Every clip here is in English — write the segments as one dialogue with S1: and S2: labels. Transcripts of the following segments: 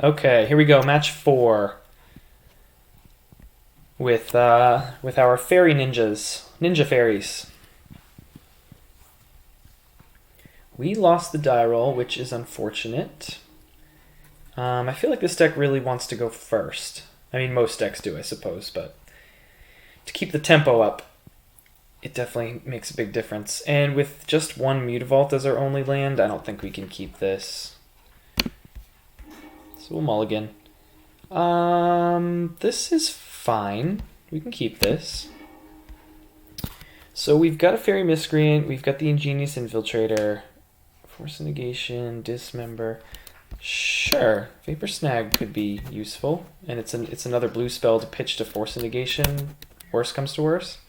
S1: Okay, here we go. Match 4 with our fairy ninjas, ninja fairies. We lost the die roll, which is unfortunate. I feel like this deck really wants to go first. I mean, most decks do, I suppose, but to keep the tempo up, it definitely makes a big difference. And with just one Mutavault as our only land, I don't think we can keep this. So we'll mulligan. This is fine. We can keep this. So we've got a Fairy Miscreant, we've got the Ingenious Infiltrator, Force Negation, Dismember. Sure, Vapor Snag could be useful, and it's another blue spell to pitch to Force Negation. Worst comes to worst.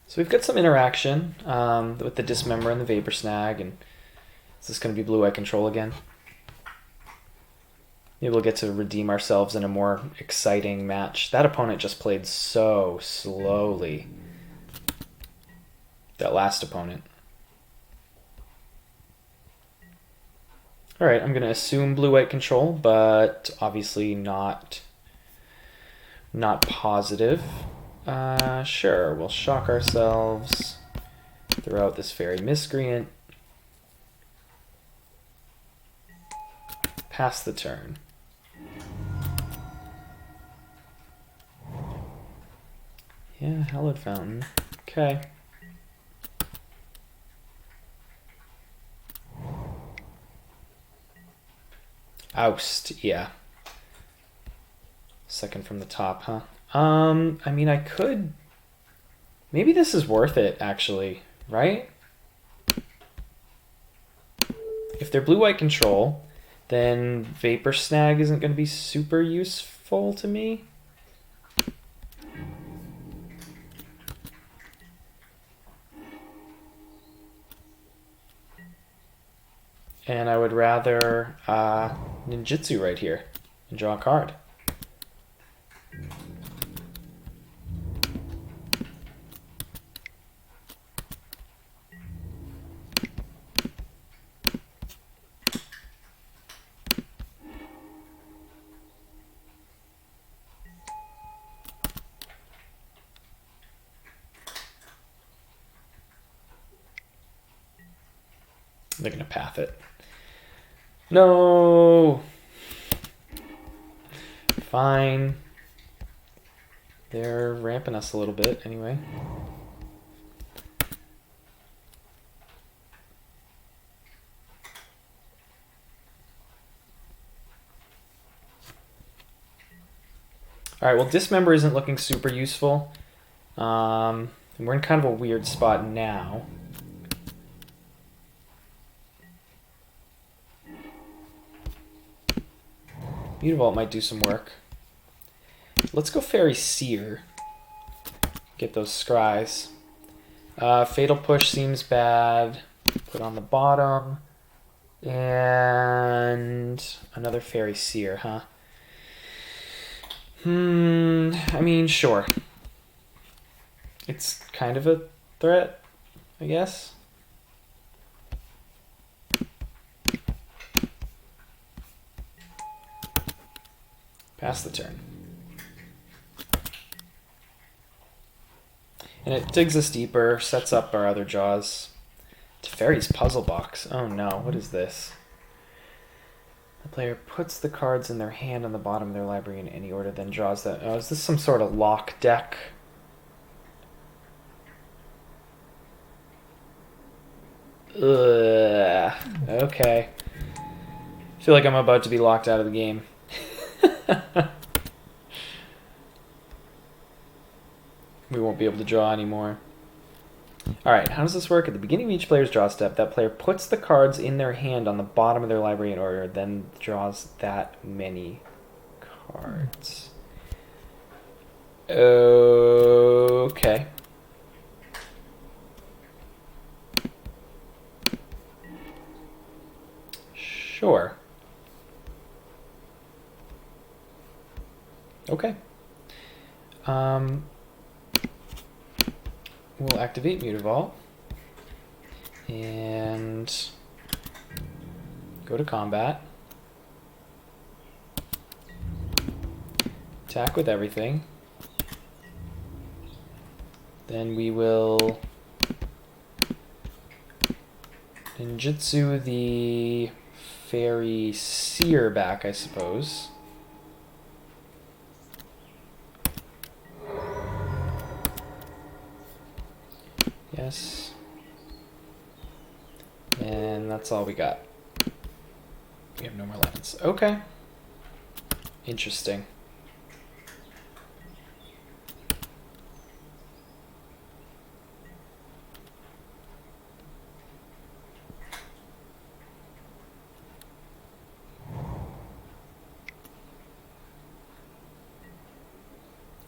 S1: So we've got some interaction with the Dismember and the Vapor Snag, and is this going to be blue-eye control again? Maybe we'll get to redeem ourselves in a more exciting match. That opponent just played so slowly. That last opponent. Alright, I'm going to assume blue-white control, but obviously not positive. Sure, we'll shock ourselves, throw out this Fairy Miscreant, pass the turn. Yeah, Hallowed Fountain. Okay. Oust, yeah. Second from the top, huh? I mean, I could... Maybe this is worth it, actually, right? If they're blue-white control, then Vapor Snag isn't going to be super useful to me. And I would rather ninjutsu right here and draw a card. They're going to path it. No! Fine. They're ramping us a little bit anyway. Alright, well, Dismember isn't looking super useful. And we're in kind of a weird spot now. Mutavault might do some work. Let's go Fairy Seer. Get those scries. Fatal Push seems bad. Put on the bottom. And another Fairy Seer, huh? I mean, sure. It's kind of a threat, I guess. Pass the turn. And it digs us deeper, sets up our other draws. Faeries Puzzlebox. Oh no, what is this? The player puts the cards in their hand on the bottom of their library in any order, then draws that. Oh, is this some sort of lock deck? Ugh. Okay. I feel like I'm about to be locked out of the game. We won't be able to draw anymore. Alright, how does this work? At the beginning of each player's draw step, that player puts the cards in their hand on the bottom of their library in order, then draws that many cards. Okay. Sure. Okay. we'll activate Mutavault and go to combat. Attack with everything. Then we will ninjutsu the Faerie Seer back, I suppose. Yes. And that's all we got. We have no more lands. Okay. Interesting.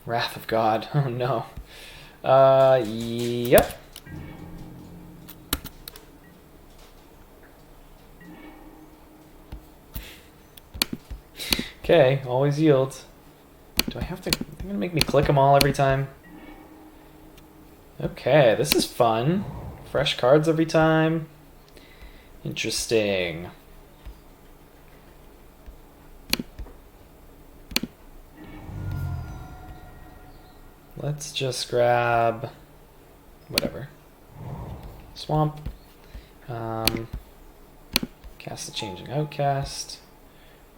S1: Wrath of God. Oh no. Yep. Okay, always yield. Do I have to... They're gonna make me click them all every time. Okay, this is fun. Fresh cards every time. Interesting. Let's just grab... whatever. Swamp. Cast the Changing Outcast.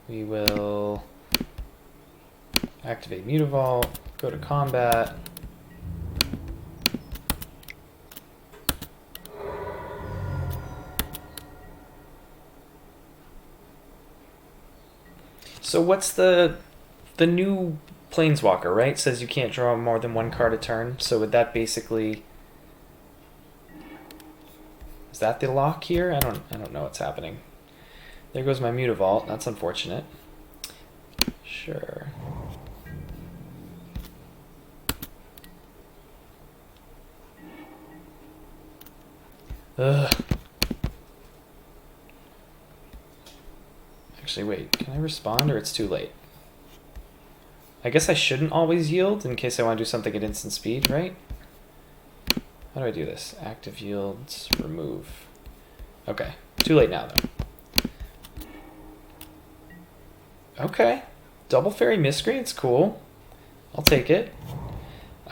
S1: We will activate Mutavault, go to combat. So what's the new Planeswalker, right? Says you can't draw more than one card a turn. So would that basically... Is that the lock here? I don't know what's happening. There goes my Mutavault. That's unfortunate. Sure. Ugh. Actually, wait. Can I respond or it's too late? I guess I shouldn't always yield in case I want to do something at instant speed, right? How do I do this? Active yields, remove. Okay. Too late now, though. Okay. Double Faerie Miscreant's cool. I'll take it.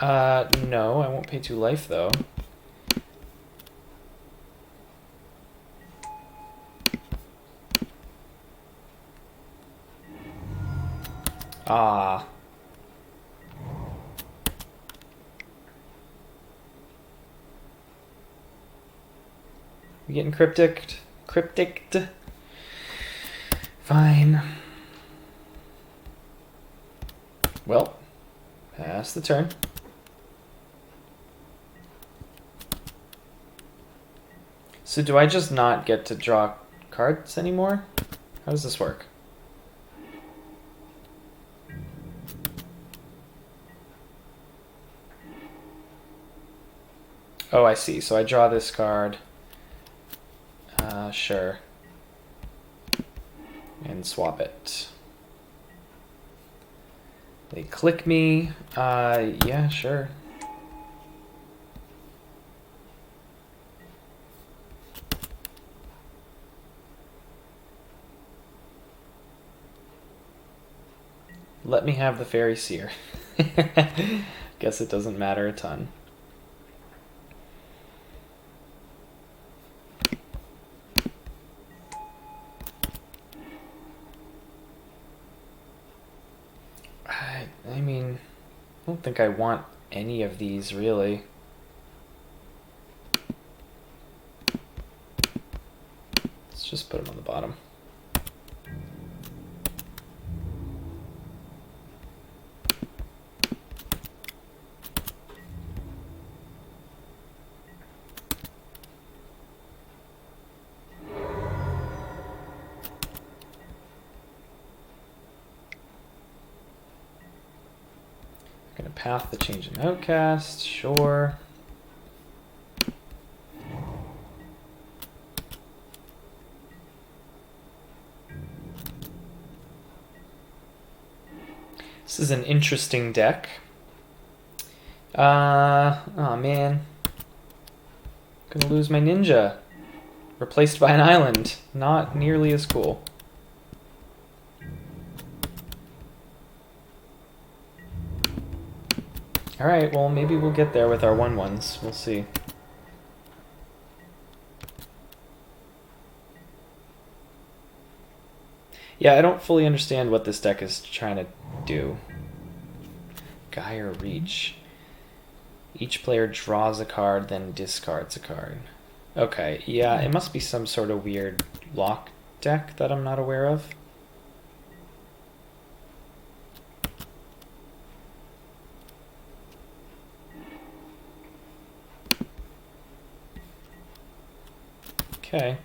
S1: No, I won't pay 2 life, though. Ah. You getting cryptic? Cryptic? Fine. Well, pass the turn. So do I just not get to draw cards anymore? How does this work? Oh, I see. So I draw this card. Sure. And swap it. They click me. Yeah, sure. Let me have the Faerie Seer. Guess it doesn't matter a ton. I mean, I don't think I want any of these, really. Let's just put them on the bottom. Gonna path the Changing Outcast, sure. This is an interesting deck. Oh man. Gonna lose my ninja. Replaced by an island. Not nearly as cool. Alright, well maybe we'll get there with our 1/1s. We'll see. Yeah, I don't fully understand what this deck is trying to do. Gaia Reach. Each player draws a card, then discards a card. Okay, yeah, it must be some sort of weird lock deck that I'm not aware of. Okay.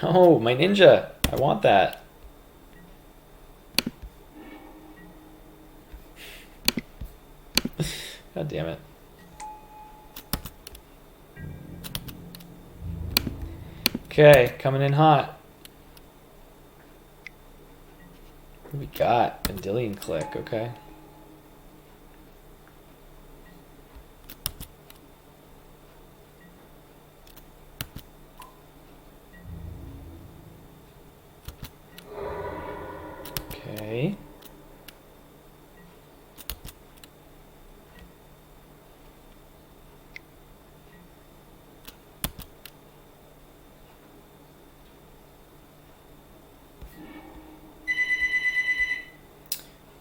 S1: Oh, my ninja! I want that. God damn it. Okay, coming in hot. What do we got? Vendilion Click, okay. Okay.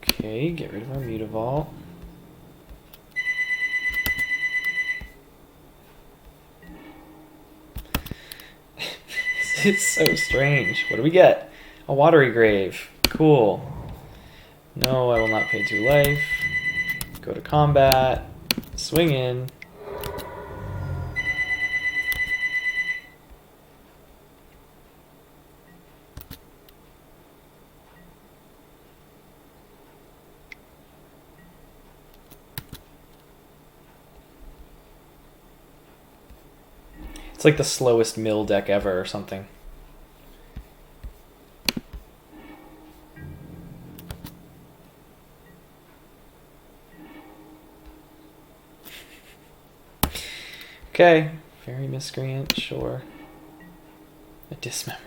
S1: Okay, get rid of our Mutavault. This is so strange. What do we get? A Watery Grave. Cool. No, I will not pay 2 life. Go to combat. Swing in. It's like the slowest mill deck ever or something. Okay, Fairy Miscreant, sure. A Dismember.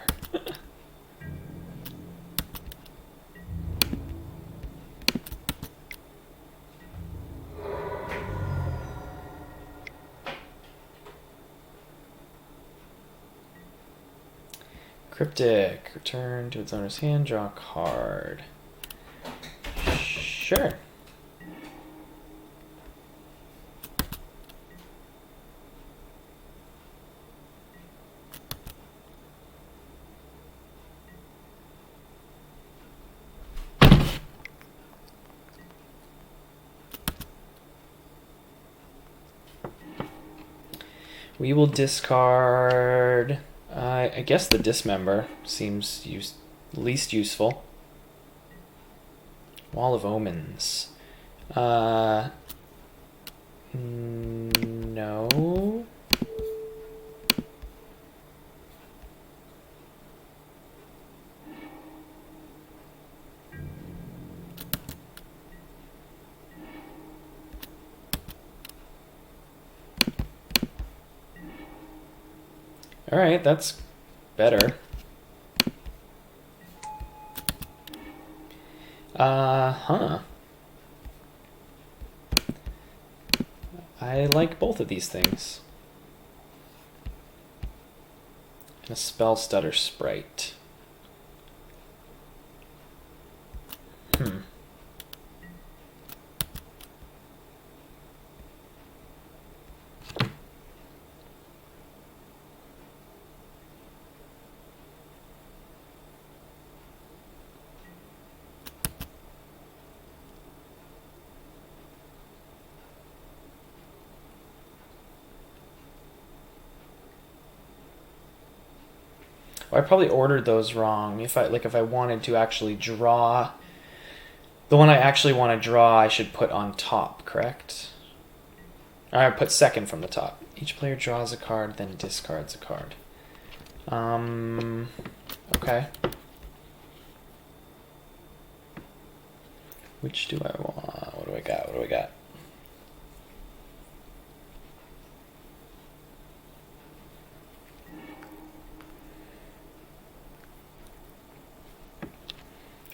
S1: Cryptic. Return to its owner's hand, draw a card. Sure. We will discard... I guess the Dismember seems least useful. Wall of Omens. No. Alright, that's better. Huh. I like both of these things. And a Spell Stutter Sprite. Well, I probably ordered those wrong. If I wanted to actually draw the one I actually want to draw, I should put on top, correct? I put second from the top. Each player draws a card, then discards a card. Okay. Which do I want? What do I got? What do I got?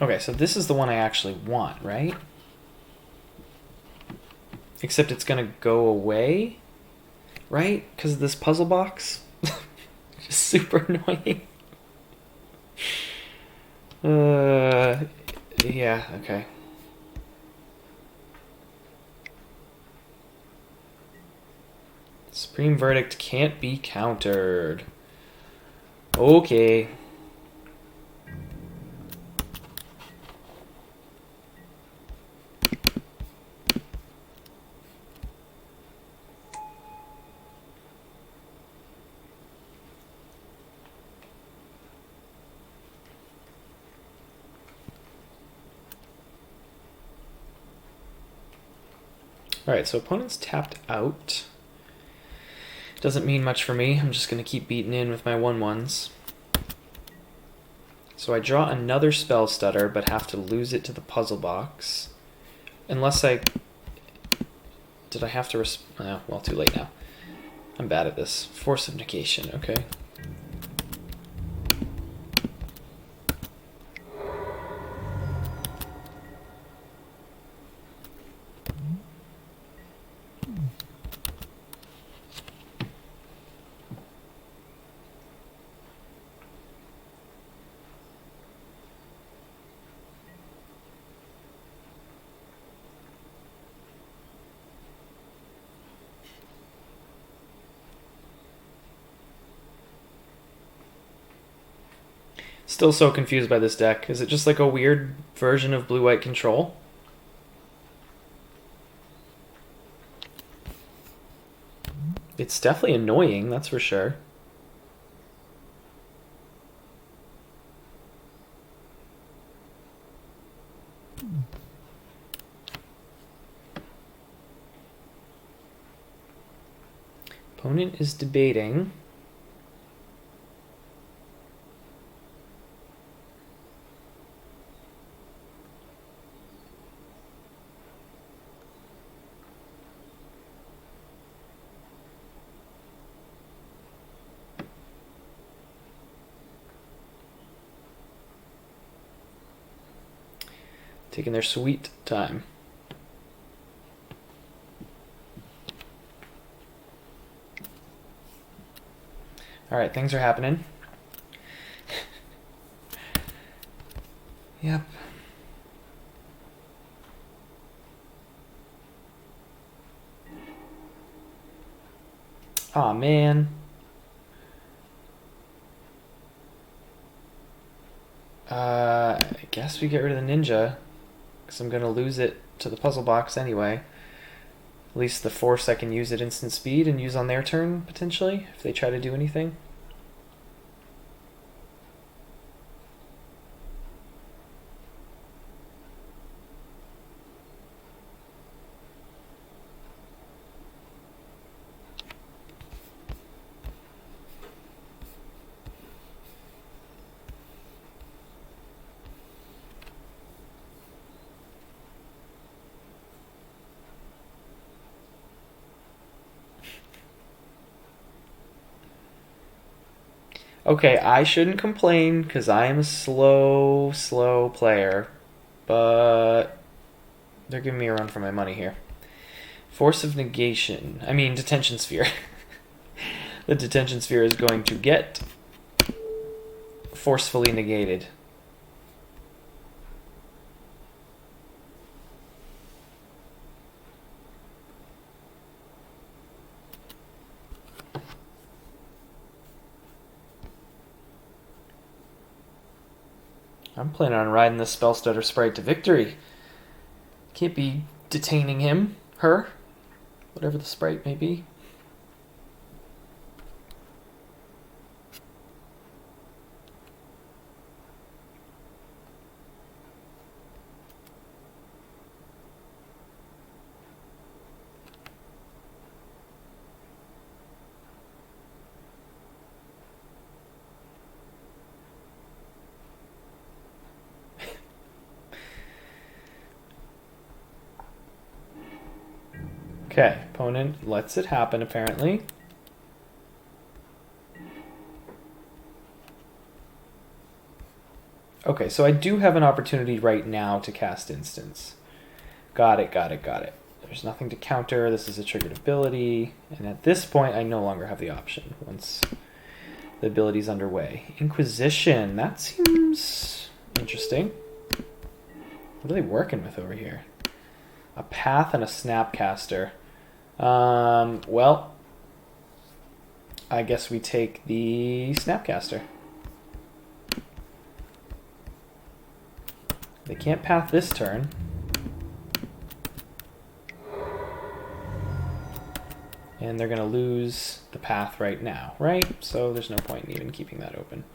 S1: Okay, so this is the one I actually want, right? Except it's gonna go away, right? Because of this puzzle box? Just super annoying. Yeah, okay. Supreme verdict can't be countered. Okay. Alright, so opponent's tapped out. Doesn't mean much for me. I'm just going to keep beating in with my 1/1s. So I draw another spell stutter, but have to lose it to the puzzle box. Unless I... Did I have to... Oh, well, too late now. I'm bad at this. Force of negation, okay. Still so confused by this deck. Is it just like a weird version of blue-white control? It's definitely annoying, that's for sure. Opponent is debating. Taking their sweet time. Alright, things are happening. Yep. Aw, man. I guess we get rid of the ninja, because I'm going to lose it to the puzzle box anyway. At least the force I can use at instant speed and use on their turn, potentially, if they try to do anything. Okay, I shouldn't complain because I am a slow player, but they're giving me a run for my money here. Force of negation. I mean, detention sphere. The detention sphere is going to get forcefully negated. I'm planning on riding this spell stutter sprite to victory. Can't be detaining him, her, whatever the sprite may be. Okay, opponent lets it happen apparently. Okay, so I do have an opportunity right now to cast Instance. Got it, got it, got it. There's nothing to counter. This is a triggered ability. And at this point, I no longer have the option once the ability's underway. Inquisition. That seems interesting. What are they working with over here? A Path and a Snapcaster. Well, I guess we take the Snapcaster. They can't path this turn. And they're going to lose the path right now, right? So there's no point in even keeping that open.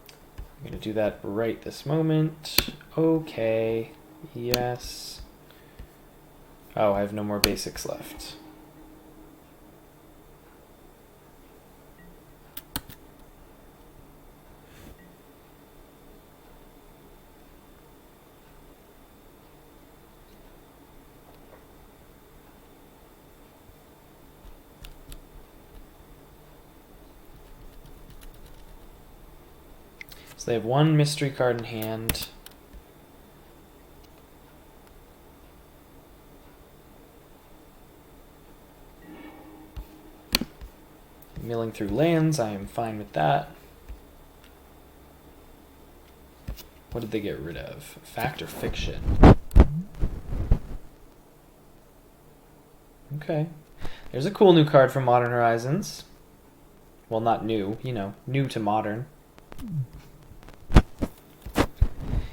S1: I'm going to do that right this moment. Okay. Yes. Oh, I have no more basics left. So they have one mystery card in hand. Milling through lands, I am fine with that. What did they get rid of? Fact or fiction? Okay. There's a cool new card from Modern Horizons. Well, not new, you know, new to modern.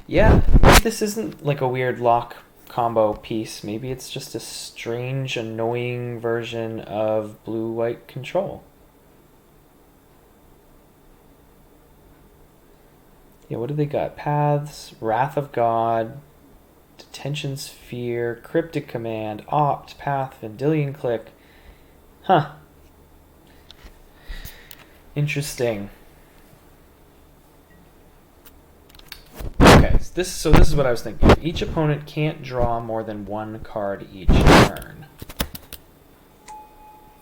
S1: Yeah, maybe this isn't like a weird lock combo piece. Maybe it's just a strange, annoying version of blue-white control. Yeah, what do they got? Paths, Wrath of God, Detention Sphere, Cryptic Command, Opt, Path, Vendilion Click. Huh. Interesting. Okay, so this is what I was thinking. Each opponent can't draw more than one card each turn.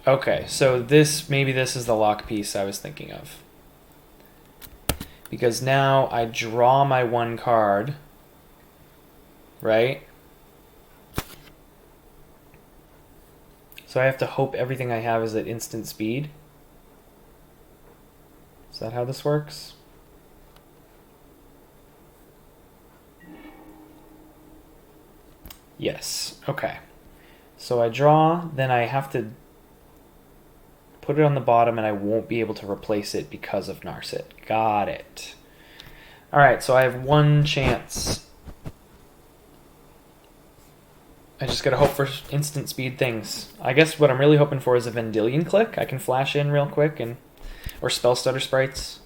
S1: Okay, so maybe this is the lock piece I was thinking of. Because now I draw my one card, right? So I have to hope everything I have is at instant speed. Is that how this works? Yes. Okay. So I draw, then I have to put it on the bottom and I won't be able to replace it because of Narset. Got it. Alright, so I have one chance. I just gotta hope for instant speed things. I guess what I'm really hoping for is a Vendilion Click. I can flash in real quick, or Spell Stutter Sprites.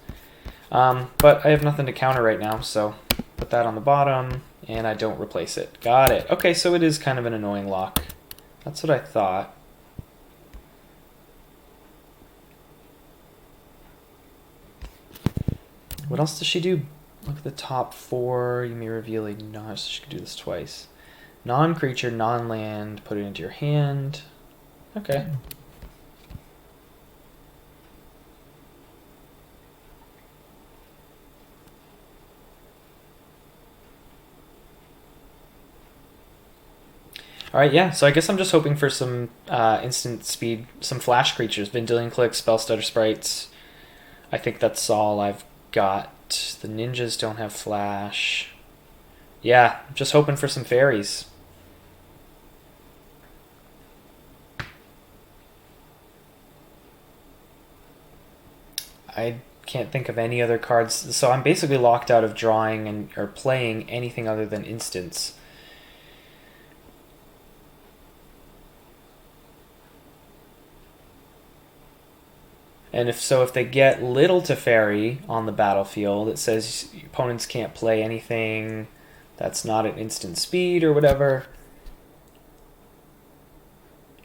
S1: But I have nothing to counter right now, so put that on the bottom, and I don't replace it. Got it. Okay, so it is kind of an annoying lock. That's what I thought. What else does she do? Look at the top four. You may reveal a non. So she could do this twice. Non-creature, non-land. Put it into your hand. Okay. Alright, yeah, so I guess I'm just hoping for some instant speed, some flash creatures. Vendilion Click, Spell Stutter Sprites. I think that's all I've got. The ninjas don't have flash. Yeah, just hoping for some fairies. I can't think of any other cards, so I'm basically locked out of drawing or playing anything other than instants. And if they get little to Faerie on the battlefield, it says opponents can't play anything that's not at instant speed or whatever.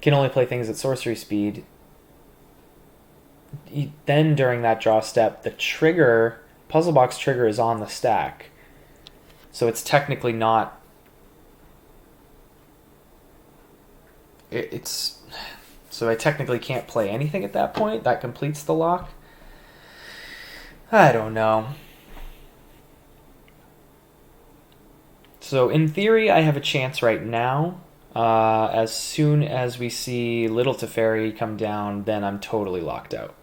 S1: Can only play things at sorcery speed. Then during that draw step, the trigger, Puzzlebox trigger, is on the stack. So it's technically not... it's... So I technically can't play anything at that point? That completes the lock? I don't know. So in theory, I have a chance right now. As soon as we see Little Teferi come down, then I'm totally locked out.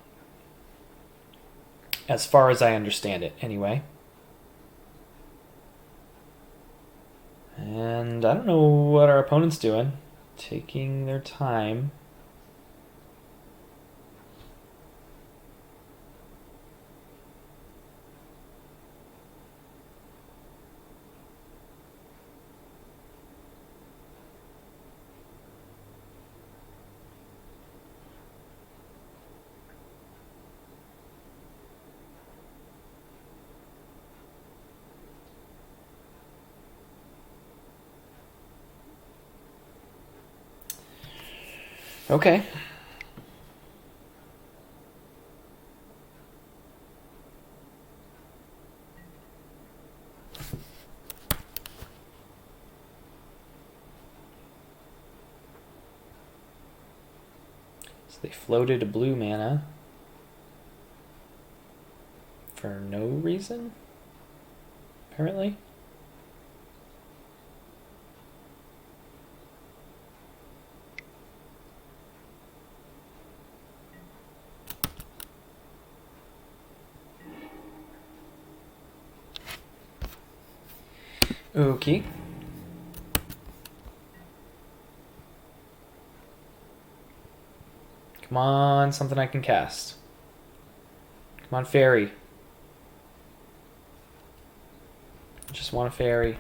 S1: As far as I understand it, anyway. And I don't know what our opponent's doing. Taking their time. Okay. So they floated a blue mana. For no reason? Apparently. Okay. Come on, something I can cast. Come on, Faerie. I just want a Faerie.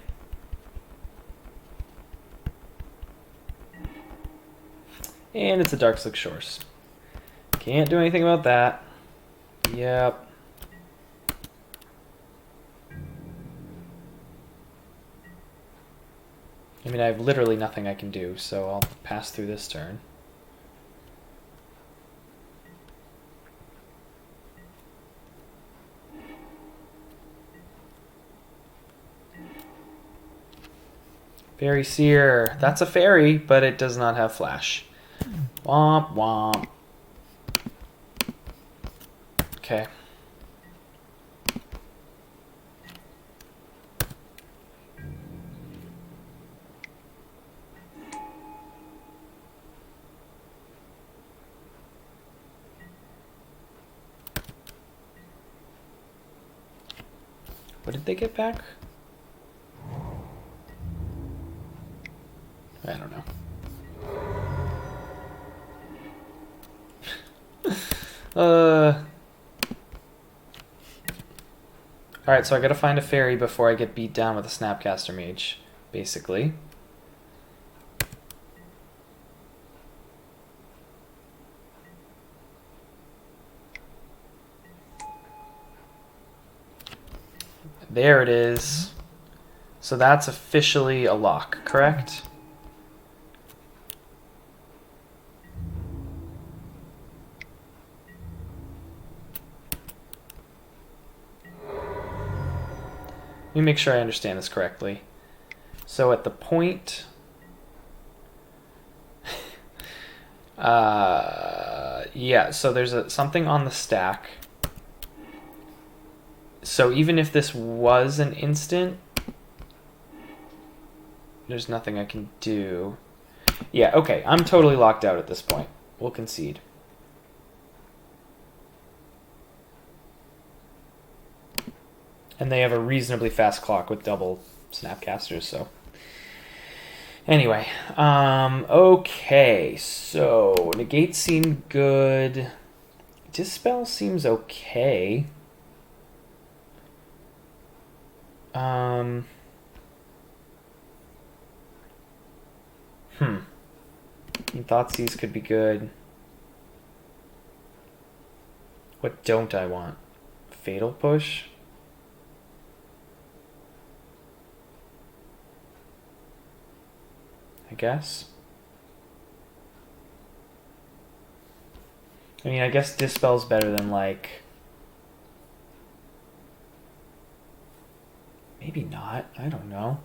S1: And it's a Darkslick Shores. Can't do anything about that. Yep. I mean, I have literally nothing I can do, so I'll pass through this turn. Faerie Seer. That's a fairy, but it does not have flash. Womp womp. Okay. What did they get back? I don't know. Alright, so I gotta find a fairy before I get beat down with a Snapcaster Mage, basically. There it is. So that's officially a lock, correct? Let me make sure I understand this correctly. So at the point... yeah, so there's something on the stack. So even if this was an instant, there's nothing I can do. Yeah, okay, I'm totally locked out at this point. We'll concede. And they have a reasonably fast clock with double Snapcasters, so... Anyway, okay, so negate seemed good. Dispel seems okay. Thoughtseize could be good. What don't I want? Fatal Push? I guess. I mean, I guess Dispel's better than, like... Maybe not. I don't know.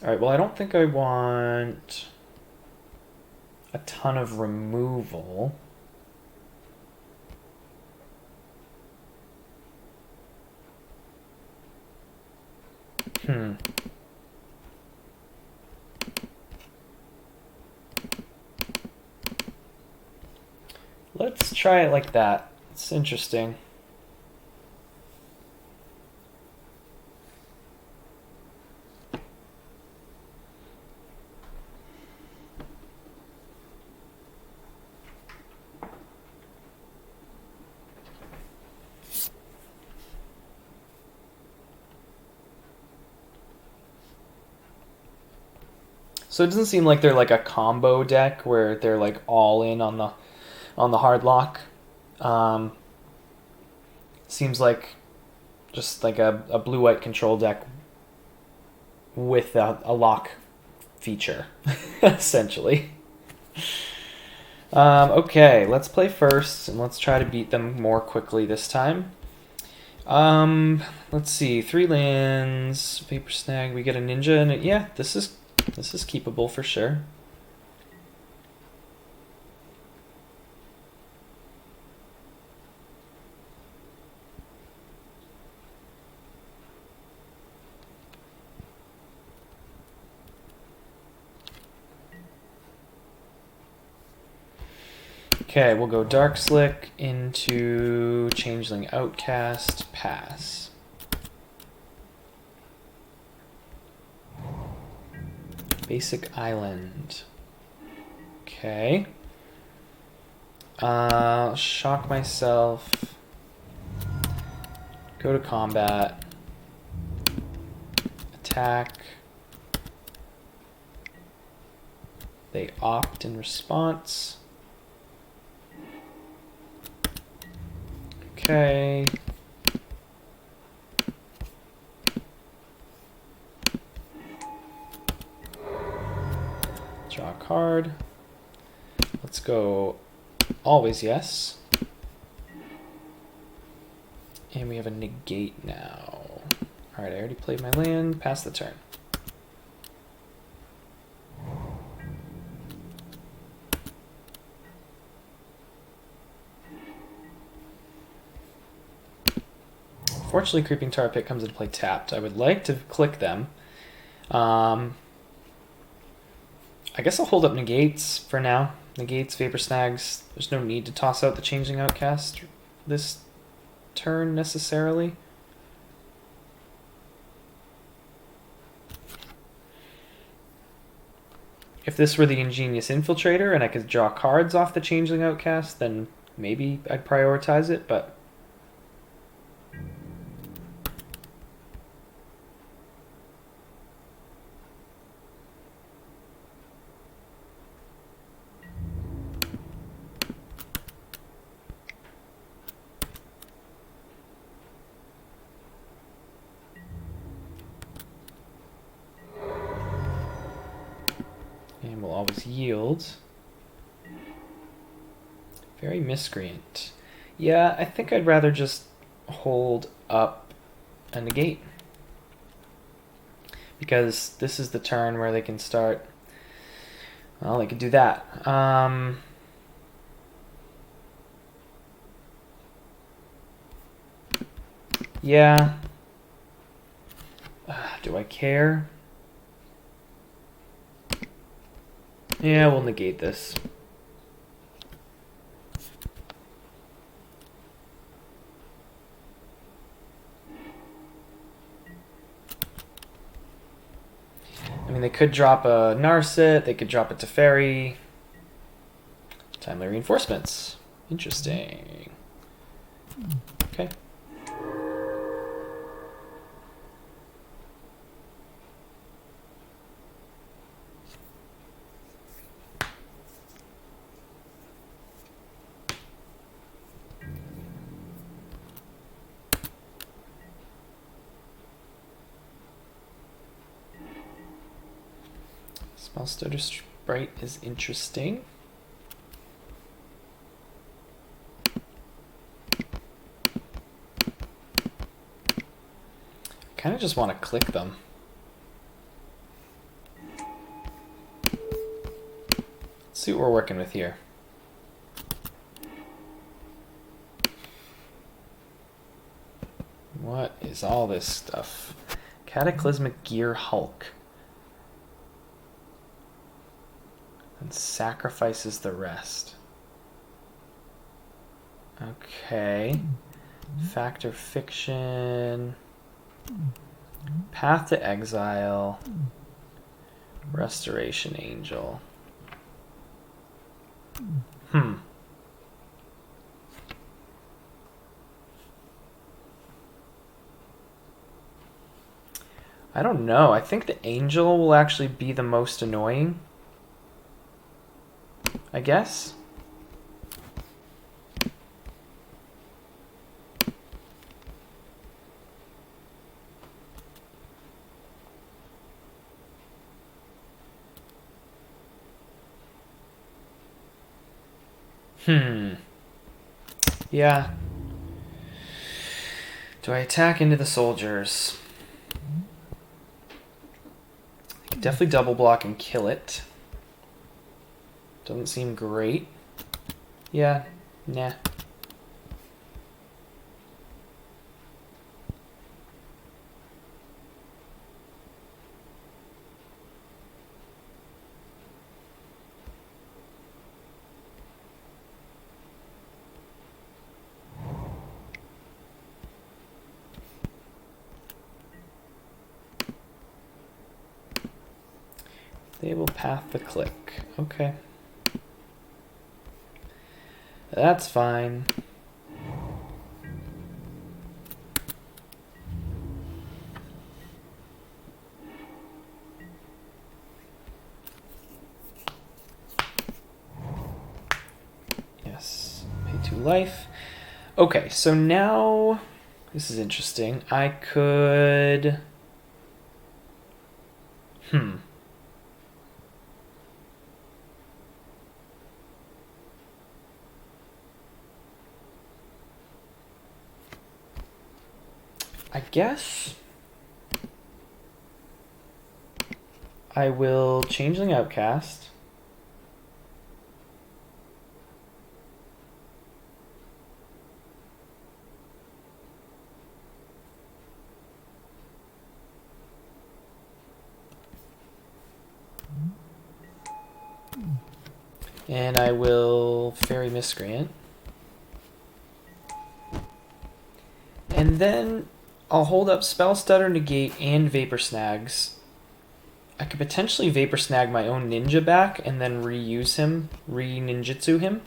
S1: All right, well, I don't think I want a ton of removal. Let's try it like that. It's interesting. So it doesn't seem like they're like a combo deck where they're like all in on the hard lock. Um, seems like just like a blue white control deck with a lock feature, essentially. Okay, let's play first and let's try to beat them more quickly this time. Let's see, 3 lands, Vapor Snag. We get a ninja, and yeah, this is keepable for sure. Okay, we'll go Dark Slick into Changeling Outcast, pass. Basic Island. Okay. Shock myself. Go to combat. Attack. They opt in response. Okay. Draw a card. Let's go always yes. And we have a negate now. Alright, I already played my land. Pass the turn. Fortunately, Creeping Tar Pit comes into play tapped. I would like to click them. I guess I'll hold up negates for now. Negates, Vapor Snags. There's no need to toss out the Changeling Outcast this turn necessarily. If this were the Ingenious Infiltrator and I could draw cards off the Changeling Outcast, then maybe I'd prioritize it, but and we'll always yield. Very Miscreant. Yeah, I think I'd rather just hold up a negate. Because this is the turn where they can start. Well, they could do that. Yeah. Do I care? Yeah, we'll negate this. I mean, they could drop a Narset, they could drop it to Faerie. Timely Reinforcements. Interesting. Okay. Spellstutter Sprite is interesting. I kind of just want to click them. see what we're working with here. What is all this stuff? Cataclysmic Gear Hulk. And sacrifices the rest. Okay. Factor Fiction. Path to Exile. Restoration Angel. I don't know. I think the Angel will actually be the most annoying. I guess. Yeah. Do I attack into the soldiers? I can definitely double block and kill it. Doesn't seem great. Yeah, nah. They will path the click. Okay. That's fine. Yes. Pay 2 life. Okay, so now this is interesting. I could... I guess I will Changeling Outcast. And I will Faerie Miscreant. And then I'll hold up Spell Stutter, Negate, and Vapor Snags. I could potentially Vapor Snag my own ninja back and then reuse him, re-ninjutsu him.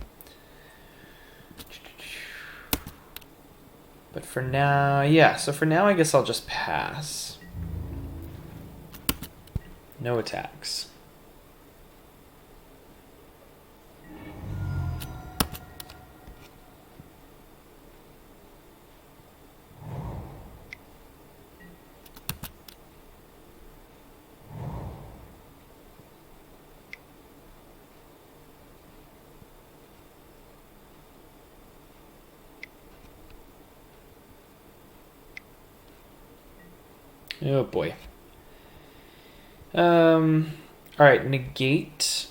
S1: But for now, yeah, so for now I guess I'll just pass. No attacks. Oh boy. Alright, Negate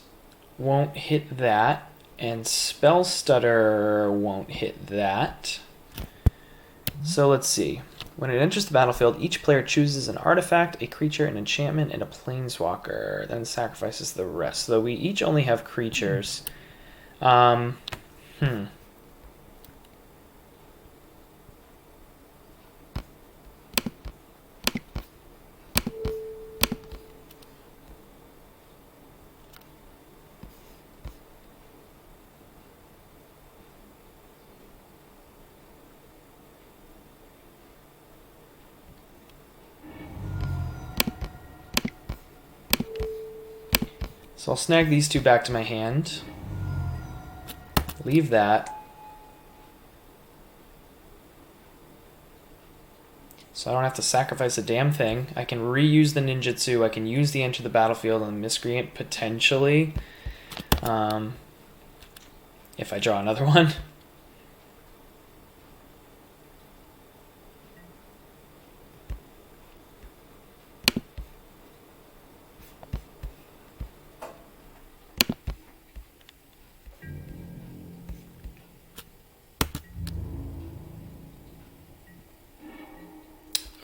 S1: won't hit that, and Spell Stutter won't hit that. So let's see. When it enters the battlefield, each player chooses an artifact, a creature, an enchantment, and a planeswalker, then sacrifices the rest. So we each only have creatures. So I'll snag these 2 back to my hand. Leave that. So I don't have to sacrifice a damn thing. I can reuse the ninjutsu. I can use the Enter the Battlefield and the Miscreant potentially. If I draw another one.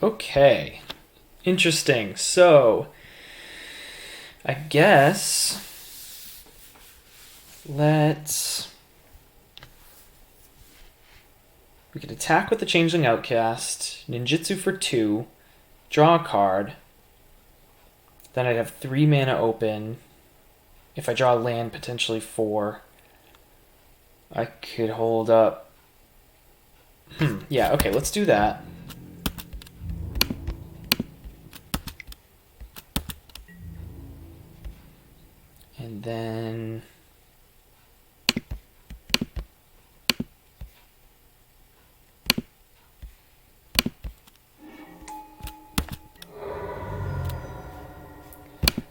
S1: Okay. Interesting. So, I guess we could attack with the Changeling Outcast, ninjutsu for 2, draw a card. Then I'd have 3 mana open. If I draw a land, potentially 4. I could hold up. Yeah, okay, let's do that. And then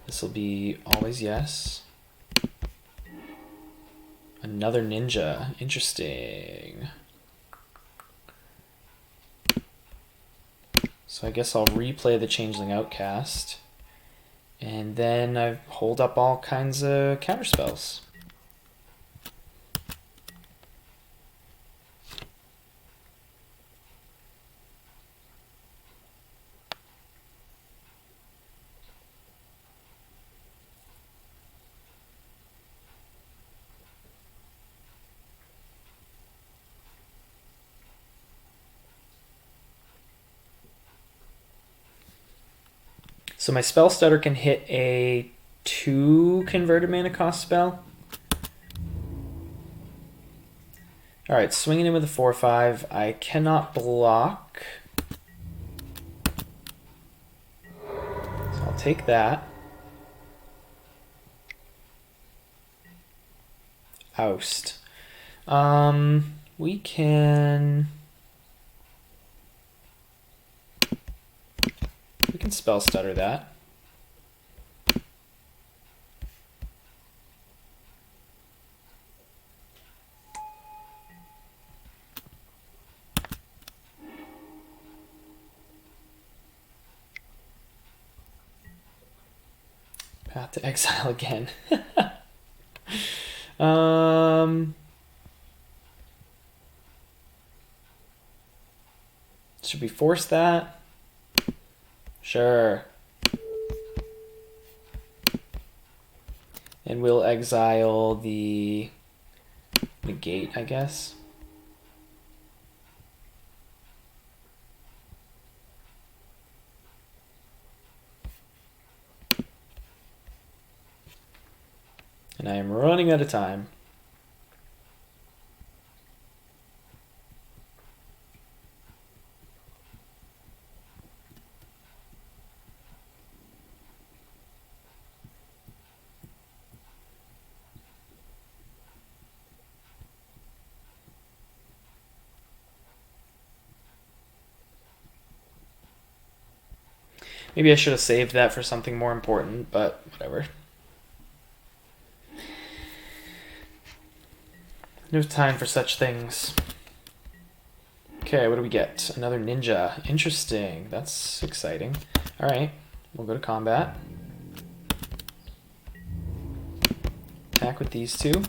S1: this will be always yes. Another ninja. Interesting. So I guess I'll replay the Changeling Outcast. And then I hold up all kinds of counterspells. So my spell stutter can hit a 2 converted mana cost spell. Alright, swinging in with a 4/5. I cannot block. So I'll take that. Oust. We can spell stutter that. Path to exile again. Should we force that? Sure. And we'll exile the negate, I guess. And I am running out of time. Maybe I should have saved that for something more important, but whatever. No time for such things. Okay, what do we get? Another ninja. Interesting. That's exciting. Alright, we'll go to combat. Attack with these 2.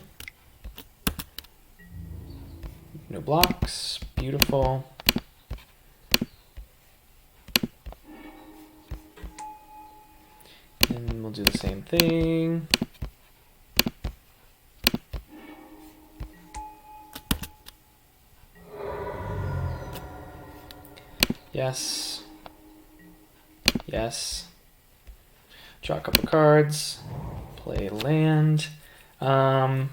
S1: No blocks. Beautiful. And we'll do the same thing. Yes. Yes. Draw a couple cards. Play land. Can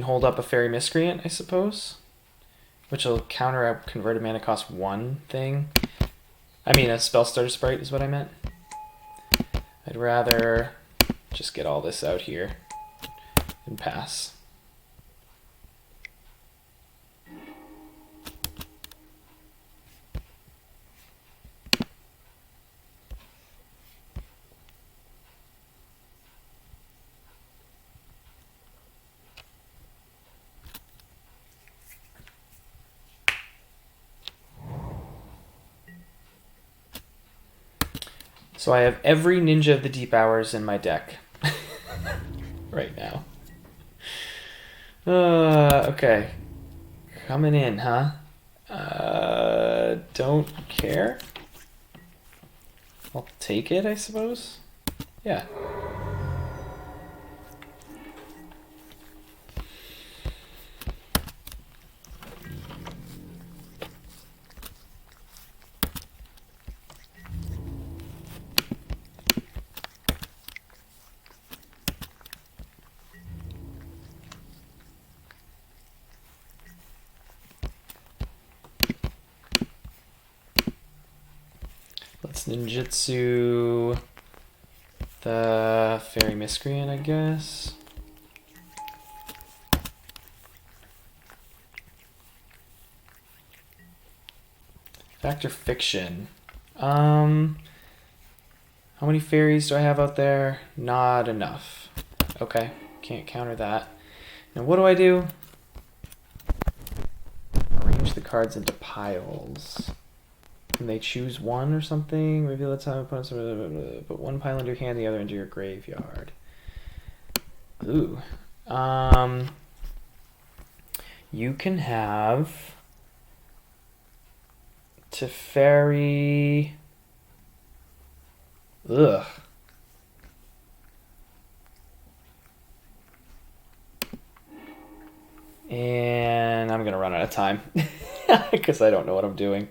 S1: hold up a Faerie Miscreant, I suppose. Which will counter a converted mana cost 1 thing. I mean, a spell starter sprite is what I meant. I'd rather just get all this out here and pass. So I have every Ninja of the Deep Hours in my deck right now. Okay. Coming in, huh? Don't care. I'll take it, I suppose. Yeah. Let's ninjutsu the Fairy Miscreant, I guess. Fact or fiction? How many fairies do I have out there? Not enough. Okay, can't counter that. Now what do I do? Arrange the cards into piles. Can they choose one or something? Reveal the time opponents. Put one pile into your hand, the other into your graveyard. Ooh. You can have Faerie. Ugh. And I'm gonna run out of time because I don't know what I'm doing.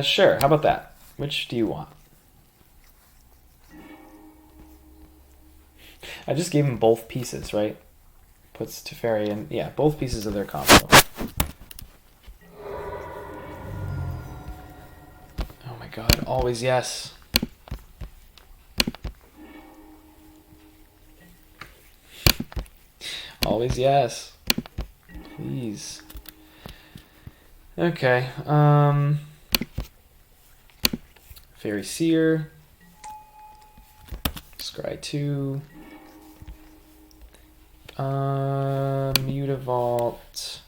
S1: Sure, how about that? Which do you want? I just gave him both pieces, right? Puts Teferi in, yeah, both pieces of their combo. Oh my god, always yes. Always yes. Please. Okay, Fairy Seer. Scry 2. Mutavault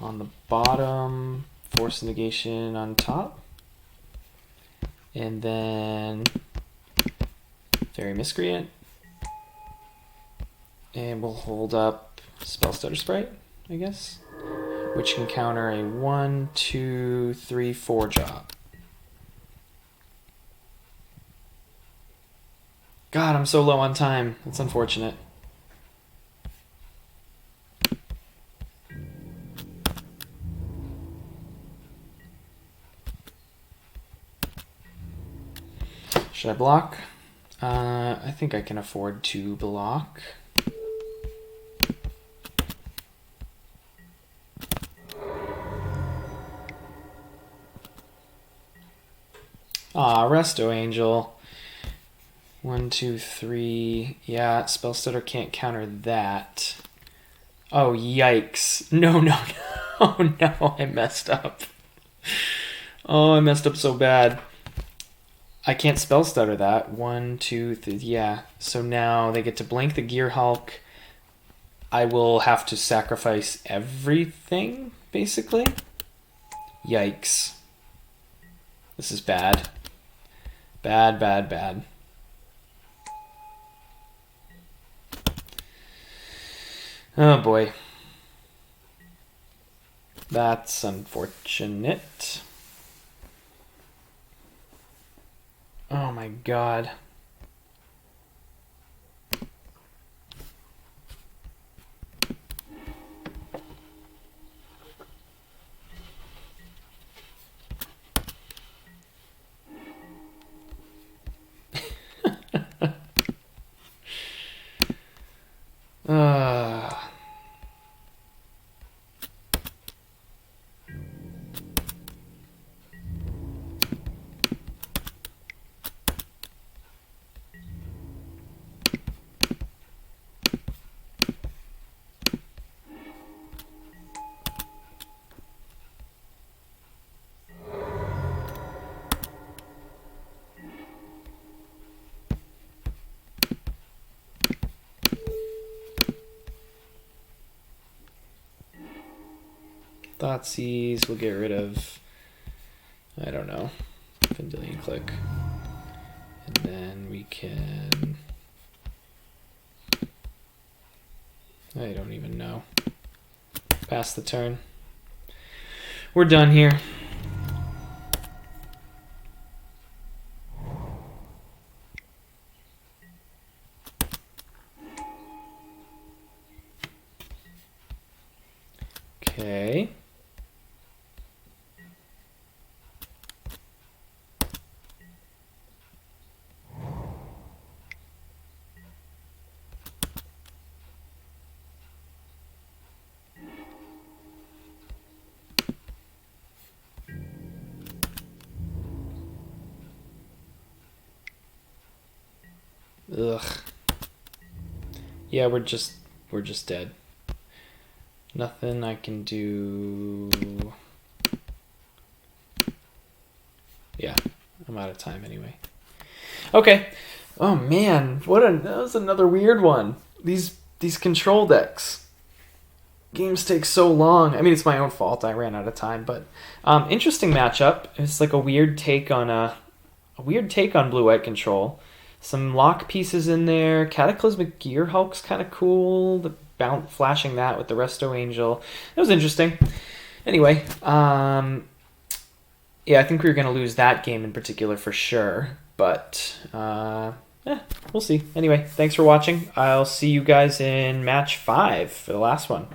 S1: on the bottom, Force Negation on top, and then Fairy Miscreant, and we'll hold up Spell Stutter Sprite, I guess, which can counter a 1, 2, 3, 4 job. God, I'm so low on time. That's unfortunate. Should I block? I think I can afford to block. Ah, Resto Angel. 1, 2, 3. Yeah, Spell Stutter can't counter that. Oh, yikes. No, no, no. Oh, no, I messed up. Oh, I messed up so bad. I can't Spell Stutter that. 1, 2, 3. Yeah, so now they get to blank the Gear Hulk. I will have to sacrifice everything, basically. Yikes. This is bad. Bad, bad, bad. Oh boy. That's unfortunate. Oh my god. Thoughtseize, we'll get rid of, I don't know, Vendilion Click. And then we can, I don't even know. Pass the turn. We're done here. Okay. Ugh. Yeah, we're just dead. Nothing I can do. Yeah, I'm out of time anyway. Okay. Oh man, that was another weird one. These control decks. Games take so long. I mean, it's my own fault. I ran out of time, but interesting matchup. It's like a weird take on blue-white control. Some lock pieces in there. Cataclysmic Gearhulk's kind of cool. The flashing that with the Resto Angel. That was interesting. Anyway, yeah, I think we were going to lose that game in particular for sure. But, we'll see. Anyway, thanks for watching. I'll see you guys in match 5 for the last one.